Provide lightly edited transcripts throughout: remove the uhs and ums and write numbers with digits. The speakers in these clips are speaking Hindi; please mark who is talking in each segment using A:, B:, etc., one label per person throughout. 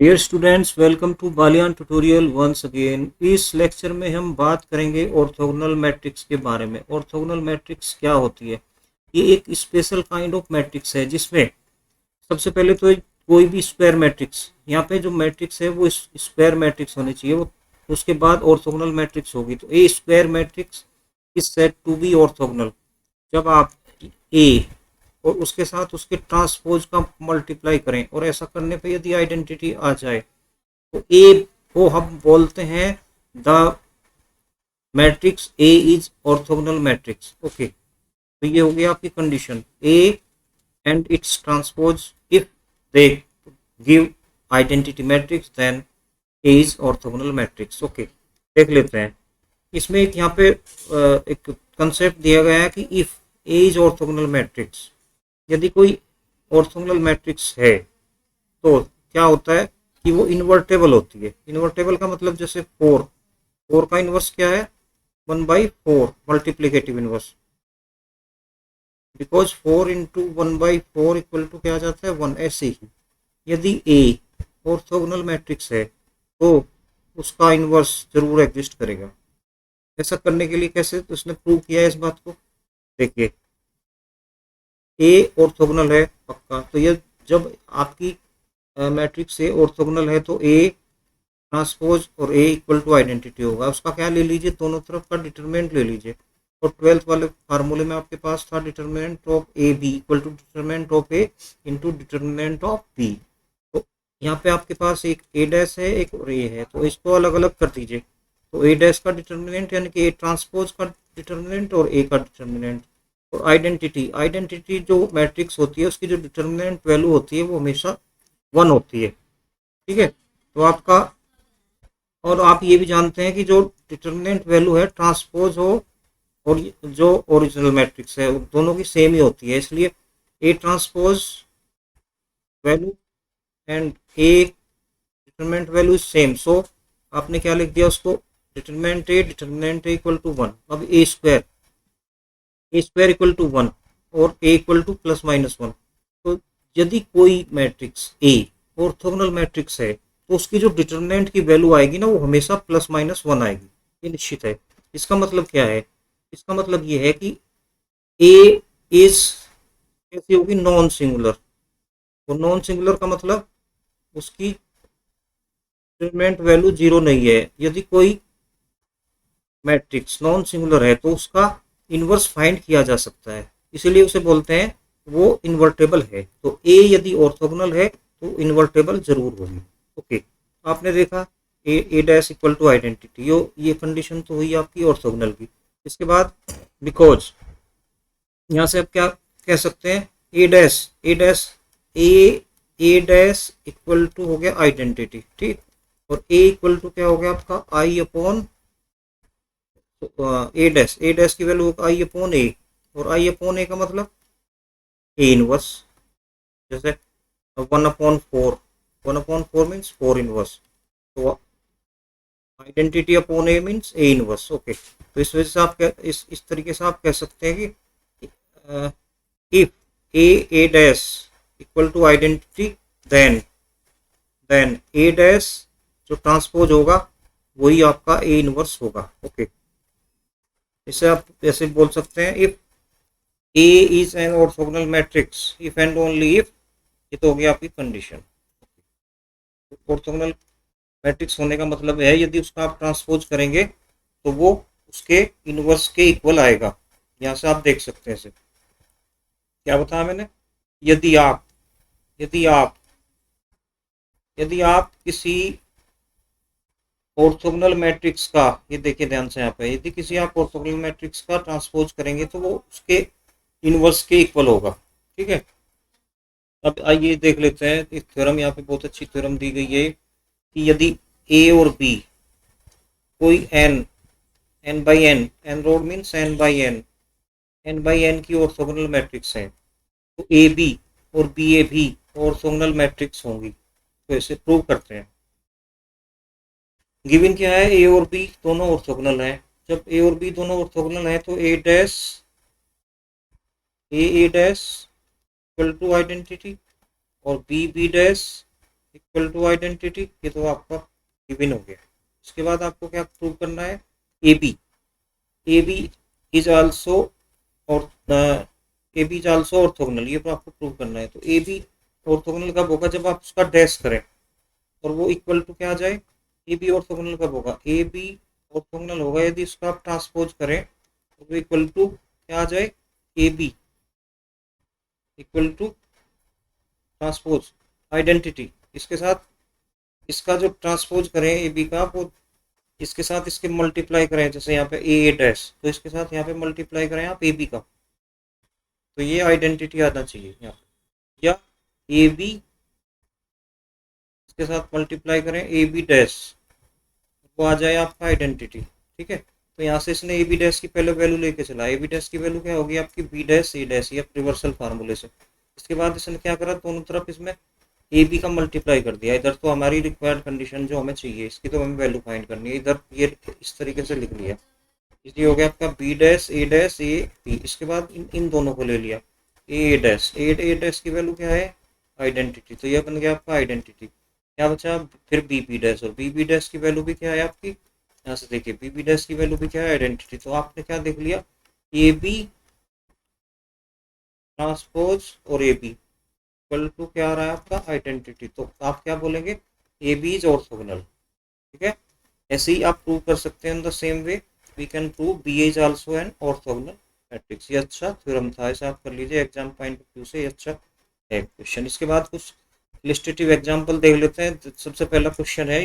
A: Dear students, welcome to Baliyan tutorial once again. इस लेक्चर में हम बात करेंगे ऑर्थोगोनल मैट्रिक्स के बारे में। ऑर्थोगोनल मैट्रिक्स क्या होती है? ये एक स्पेशल काइंड ऑफ मैट्रिक्स है जिसमें सबसे पहले तो कोई भी स्क्वायर मैट्रिक्स, यहाँ पे जो मैट्रिक्स है वो स्क्वायर मैट्रिक्स होनी चाहिए। वो उसके बाद ऑर्थोगोनल मैट्रिक्स होगी। तो a square matrix is said to be orthogonal जब आप ए और उसके साथ उसके ट्रांसपोज का मल्टीप्लाई करें, और ऐसा करने पे यदि आइडेंटिटी आ जाए तो ए को हम बोलते हैं the matrix A is orthogonal matrix. Okay, तो ये हो गया आपकी condition A and its transpose if they give identity matrix then A is orthogonal matrix. Okay, देख लेते हैं। इसमें एक यहाँ पे एक कंसेप्ट दिया गया है कि if A is orthogonal matrix, यदि कोई ऑर्थोगोनल मैट्रिक्स है तो क्या होता है कि वो इन्वर्टेबल होती है। इन्वर्टेबल का मतलब जैसे फोर, फोर का इन्वर्स क्या है? 1/4 multiplicative inverse, because 4 into 1/4 equal to क्या आ जाता है? 1। ऐसे ही यदि ए ऑर्थोगोनल मैट्रिक्स है तो उसका इन्वर्स जरूर एग्जिस्ट करेगा। ऐसा करने के लिए कैसे तो उसने प्रूव किया है इस बात को। देखिए, ए ऑर्थोगोनल है पक्का, तो ये जब आपकी मैट्रिक्स ए ऑर्थोगोनल है तो ए ट्रांसपोज और ए इक्वल टू आइडेंटिटी होगा। उसका क्या ले लीजिए? दोनों तरफ का डिटरमिनेंट ले लीजिए। और 12th वाले फार्मूले में आपके पास था determinant of A B equal to determinant of A into determinant of B. तो यहाँ पे आपके पास एक ए डैश है, एक और ए है, तो इसको अलग अलग कर दीजिए। तो ए डैश का डिटरमिनेंट यानी कि ए ट्रांसपोज का डिटरमिनेंट और ए का डिटरमिनेंट। और आइडेंटिटी, आइडेंटिटी जो मैट्रिक्स होती है उसकी जो डिटरमिनेंट वैल्यू होती है वो हमेशा 1 होती है। ठीक है, तो आपका, और आप ये भी जानते हैं कि जो डिटरमिनेंट वैल्यू है ट्रांसपोज हो और जो ओरिजिनल मैट्रिक्स है दोनों की सेम ही होती है, इसलिए A transpose value and A determinant value same. So आपने क्या लिख दिया उसको? Determinant A equal to 1। अब ए स्क्वायर इक्वल टू 1 और A equal to plus minus 1। तो यदि कोई मैट्रिक्स ए ऑर्थोगोनल मैट्रिक्स है तो उसकी जो डिटरमिनेंट की वैल्यू आएगी ना वो हमेशा प्लस माइनस 1 आएगी, ये निश्चित है। इसका मतलब क्या है? इसका मतलब ये है कि ए इज कैसी होगी? Non singular. और नॉन सिंगुलर का मतलब उसकी डिटरमिनेंट वैल्यू 0 नहीं है। यदि कोई मैट्रिक्स नॉन सिंगुलर है तो उसका इन्वर्स फाइंड किया जा सकता है, इसीलिए उसे बोलते हैं वो इन्वर्टेबल है। तो ए यदि ऑर्थोगोनल है तो इन्वर्टेबल जरूर होगी। ओके, आपने देखा ए डैश इक्वल टू आइडेंटिटी, ये कंडीशन तो हुई आपकी ऑर्थोगोनल की। इसके बाद बिकॉज, यहाँ से आप क्या कह सकते हैं? ए डैश इक्वल टू हो गया आइडेंटिटी, ठीक। और ए इक्वल टू क्या हो गया आपका? आई अपॉन ए डैश की वैल्यू आई अपॉन ए, और आई अपॉन ए का मतलब ए इनवर्स। जैसे 1/4, 1/4 मीन्स 4 इनवर्स, तो identity upon A means A inverse. Okay, तो इस वजह से आप इस तरीके से आप कह सकते हैं कि if A dash equal to identity then A dash जो ट्रांसपोज होगा वही आपका ए इनवर्स होगा। ओके, इसे आप ऐसे बोल सकते हैं if A is an orthogonal matrix if and only if. ये तो हो गया आपकी कंडीशन। ऑर्थोगोनल मैट्रिक्स होने का मतलब है यदि उसका आप ट्रांसपोज करेंगे तो वो उसके इनवर्स के इक्वल आएगा। यहाँ से आप देख सकते हैं इसे, क्या बताया मैंने? यदि आप यदि आप यदि आप किसी ऑर्थोगोनल मैट्रिक्स का, ये देखिए ध्यान से यहाँ पे, यदि किसी आप ऑर्थोगोनल मैट्रिक्स का ट्रांसपोज करेंगे तो वो उसके इनवर्स के इक्वल होगा। ठीक है, अब आइए देख लेते हैं। एक थ्योरम यहाँ पे बहुत अच्छी थ्योरम दी गई है कि यदि ए और बी कोई n by n road means n by n की ऑर्थोगोनल मैट्रिक्स है तो ए बी और बी ए भी ऑर्थोगोनल मैट्रिक्स होंगी। तो इसे प्रूव करते हैं। गिवन क्या है? ए और बी दोनों ऑर्थोगोनल हैं। जब ए और बी दोनों ऑर्थोगोनल हैं तो A dash equal to identity और B dash equal to identity, ये तो आपका गिवन हो गया। इसके बाद आपको क्या प्रूव करना है, A B, A B is also और A B is also orthogonal, ये तो आपको प्रूव करना है। तो ए बी ऑर्थोगोनल कब होगा, जब आप उसका डैश करें और वो इक्वल टू क्या आ जाए, ए बी ऑर्थोगोनल कब होगा, ए बी ऑर्थोगोनल होगा यदि उसका आप ट्रांसपोज करें तो वो इक्वल टू क्या आ जाए, A B equal to transpose identity. इसके साथ इसका जो ट्रांसपोज करें ए बी का, वो इसके साथ इसके मल्टीप्लाई करें, जैसे यहाँ पे ए डैश, तो इसके साथ यहाँ पे मल्टीप्लाई करें आप ए बी का, तो ये आइडेंटिटी आना चाहिए यहाँ पे। या ए बी इसके साथ मल्टीप्लाई करें ए बी डैश, वो आ जाए आपका आइडेंटिटी। ठीक है, तो यहाँ से इसने ए बी डैश की पहले वैल्यू लेके चला, ए बी डैश की वैल्यू क्या होगी आपकी, बी डैश ए डैश, या रिवर्सल फार्मूले से। इसके बाद इसने क्या करा, दोनों तरफ इसमें ए बी का मल्टीप्लाई कर दिया। इधर तो हमारी रिक्वायर्ड कंडीशन जो हमें चाहिए, इसकी तो हमें वैल्यू फाइंड करनी है, इधर ये इस तरीके से लिख लिया, इसलिए हो गया आपका बी डैश ए बी। इसके बाद इन दोनों को ले लिया, ए डैश, ए डैश की वैल्यू क्या है, आइडेंटिटी, तो यह बन गया आपका आइडेंटिटी। क्या बचा, फिर बी बी डैश, और बी बी डैश की वैल्यू भी क्या है आपकी, यहाँ से देखिए बी बी डैश की वैल्यू भी क्या है, आइडेंटिटी। तो आपने क्या देख लिया, ए बी ट्रांसपोज और ए बी इक्वल टू क्या आ रहा है आपका, आइडेंटिटी। तो आप क्या बोलेंगे, ए बी इज ऑर्थोगोनल। ठीक है, ऐसे ही आप प्रूव कर सकते हैं in the same way we can prove B is also an orthogonal matrix. ये अच्छा थ्योरम था, ऐसा आप कर लीजिए एग्जाम पॉइंट ऑफ व्यू से, ये अच्छा है क्वेश्चन। इसके बाद कुछ इलिस्ट्रेटिव एग्जांपल देख लेते हैं। सबसे पहला क्वेश्चन है,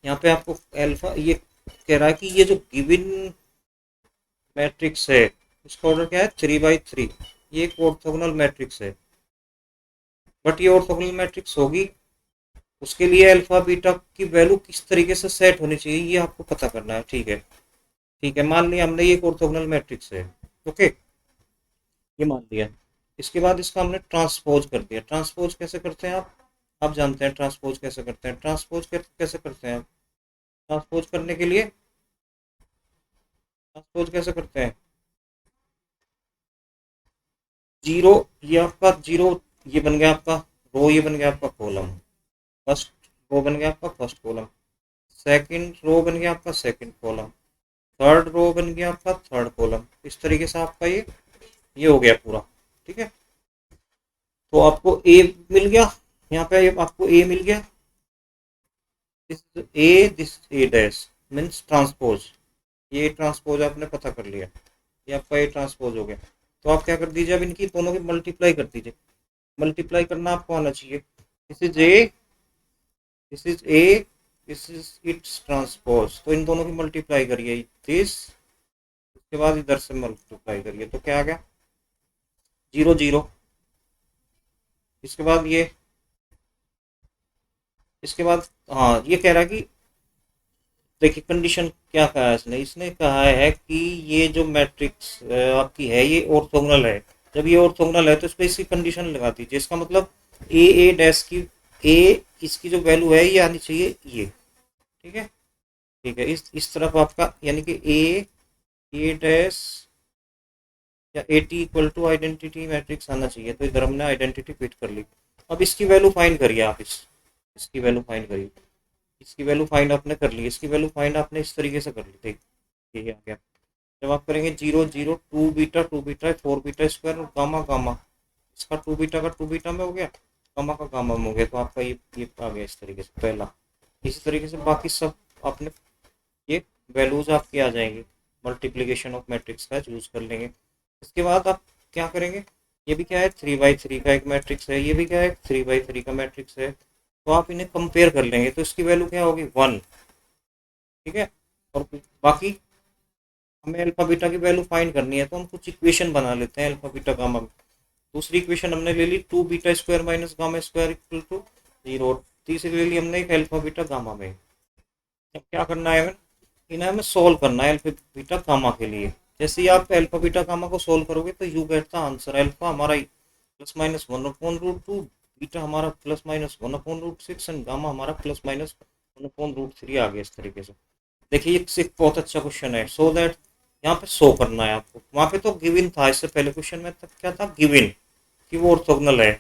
A: यहाँ पे आपको अल्फा, ये कह रहा है कि ये जो गिवन मैट्रिक्स है इसका ऑर्डर क्या है, 3/3, ये एक ऑर्थोगोनल मैट्रिक्स है। बट ये ऑर्थोगोनल मैट्रिक्स होगी, उसके लिए अल्फा बीटा की वैल्यू किस तरीके से सेट होनी चाहिए ये आपको पता करना है। ठीक है, ठीक है, मान लिया हमने ये एक ऑर्थोगोनल मैट्रिक्स है, ओके, ये मान लिया। इसके बाद इसका हमने ट्रांसपोज कर दिया। ट्रांसपोज कैसे करते हैं आप जानते हैं ट्रांसपोज कैसे करते हैं, ट्रांसपोज कैसे करते हैं आप, ट्रांसपोज करने के लिए ट्रांसपोज कैसे करते हैं, जीरो, ये आपका जीरो, ये बन गया आपका रो, ये बन गया आपका कॉलम, फर्स्ट रो बन गया आपका फर्स्ट कॉलम, सेकंड रो बन गया आपका सेकंड कॉलम, थर्ड रो बन गया आपका थर्ड कॉलम। इस तरीके से आपका ये हो गया पूरा। ठीक है, तो आपको ए मिल गया, यहाँ पे आपको ए मिल गया, this A dash means transpose, ये ट्रांसपोज आपने पता कर लिया, ये आपका ए ट्रांसपोज हो गया। तो आप क्या कर दीजिए, अब इनकी दोनों की मल्टीप्लाई कर दीजिए। मल्टीप्लाई करना आपको आना चाहिए, this is a, this is a, this is it's transpose, तो इन दोनों की मल्टीप्लाई करिए दिस, उसके बाद इधर से मल्टीप्लाई करिए, तो क्या आ गया, 0 0। इसके बाद ये, इसके बाद हाँ, ये कह रहा है कि देखिए कंडीशन क्या कहा है इसने, इसने कहा है कि ये जो मैट्रिक्स आपकी है ये ऑर्थोगोनल है। जब ये ऑर्थोगोनल है तो इस पर इसकी कंडीशन लगा दीजिए, इसका मतलब ए डैश की, ए इसकी जो वैल्यू है ये आनी चाहिए ये। ठीक है, ठीक है, इस तरफ आपका यानी कि ए डैश या A T equal to identity matrix आना चाहिए। तो इधर हमने आइडेंटिटी फिट कर ली। अब इसकी वैल्यू फाइंड करिए आप, इसकी वैल्यू फाइंड करिए, इसकी वैल्यू फाइंड आपने कर ली, इसकी वैल्यू फाइंड आपने इस तरीके से कर ली। ठीक, ठीक है, आ गया। जब आप करेंगे 0 0 2 बीटा 4 बीटा स्क्वायर और गामा गामा, इसका 2 बीटा का 2 बीटा में हो गया, गामा का गामा में हो गया, तो आपका ये आ गया इस तरीके से पहला। इसी तरीके से बाकी सब आपने ये वैल्यूज आपकी आ जाएंगी, मल्टीप्लीकेशन ऑफ मैट्रिक्स का यूज कर लेंगे। इसके बाद आप क्या करेंगे, ये भी क्या है 3/3 का एक मैट्रिक्स है, ये भी क्या है 3/3 का मैट्रिक्स है, तो आप इन्हें कंपेयर कर लेंगे, तो इसकी वैल्यू क्या होगी 1। ठीक है, और बाकी हमें अल्फा बीटा की वैल्यू फाइंड करनी है, तो हम कुछ इक्वेशन बना लेते हैं अल्फा बीटा गामा में। दूसरी इक्वेशन हमने ले ली 2 beta square minus gamma square equal to 0। तीसरी ले ली हमने एक अल्फा बीटा गामा में। अब क्या करना है हमें, इन्हें हमें सोल्व करना है अल्फा बीटा गामा के लिए। जैसे ही आप अल्फा बीटा गामा को सोल्व करोगे तो you get the answer, alpha हमारा +-1/√2, बीटा हमारा +-1/√6 एंड गामा हमारा +-1/√3 आ गया इस तरीके से। देखिए ये एक बहुत अच्छा क्वेश्चन है, सो दैट यहाँ पे शो करना है आपको। वहाँ पे तो गिवन था, इससे पहले क्वेश्चन में तक क्या था, गिवन कि वो ऑर्थोगोनल है।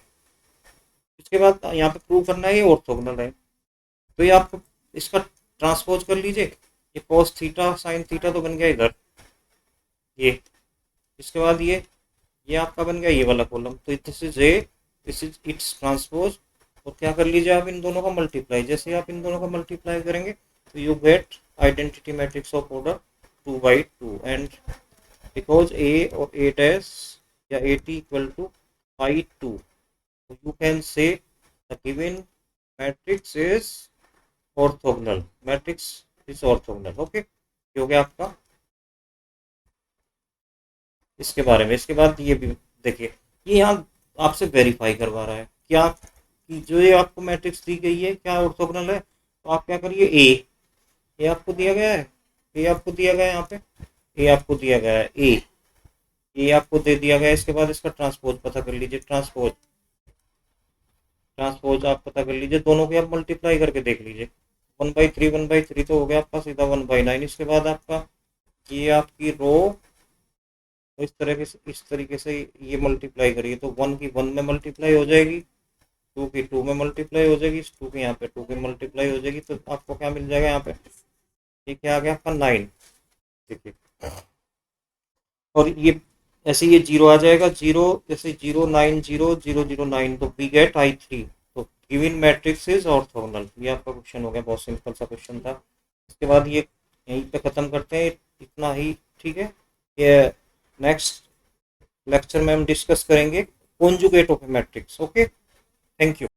A: इसके बाद यहाँ पे प्रूव करना है ये ऑर्थोगोनल है। तो ये आप इसका ट्रांसपोज कर लीजिए, ये कॉस थीटा साइन थीटा तो बन गया इधर ये। इसके बाद ये आपका बन गया ये वाला कॉलम। तो this is a, this is it's transpose. और क्या कर लीजिए आप इन दोनों का मल्टीप्लाई। जैसे आप इन दोनों का मल्टीप्लाई करेंगे तो you get identity matrix of order 2 by 2। And because A और ए डैश या A T equal to I 2, you can say the given matrix is orthogonal, matrix is orthogonal. Okay, ये हो गया आपका इसके बारे में। इसके बाद ये भी देखिए, ये यहाँ आपसे वेरीफाई करवा रहा है क्या कि जो ये आपको मैट्रिक्स दी गई है क्या ऑर्थोगोनल है। तो आप क्या करिए, ए आपको दिया गया है, ए आपको दिया गया है यहाँ पे, ए आपको दिया गया है, ए आपको दे दिया गया है। इसके बाद इसका ट्रांसपोज पता कर लीजिए, ट्रांसपोज आप पता कर लीजिए, दोनों के आप मल्टीप्लाई करके देख लीजिए। 1/3 तो हो गया आपका सीधा 1/9। इसके बाद आपका ये आपकी रो, तो इस तरीके से ये मल्टीप्लाई करिए तो 1 की 1 में मल्टीप्लाई हो जाएगी, 2 की 2 में मल्टीप्लाई हो जाएगी, 2 की यहाँ पे 2 की मल्टीप्लाई हो जाएगी। तो आपको क्या मिल जाएगा यहाँ पे, ये क्या आ गया आपका 9। देखिए, और ये ऐसे ये 0 आ जाएगा, 0 जैसे 0 9 0 0 0 9, तो वी गेट I3। तो गिवन मैट्रिक्स इज ऑर्थोगोनल। ये आपका क्वेश्चन हो गया, बहुत सिंपल सा क्वेश्चन था। इसके बाद ये यहीं पे ख़त्म करते हैं, इतना ही ठीक है। ये नेक्स्ट लेक्चर में हम डिस्कस करेंगे conjugate of matrix. Okay, thank you.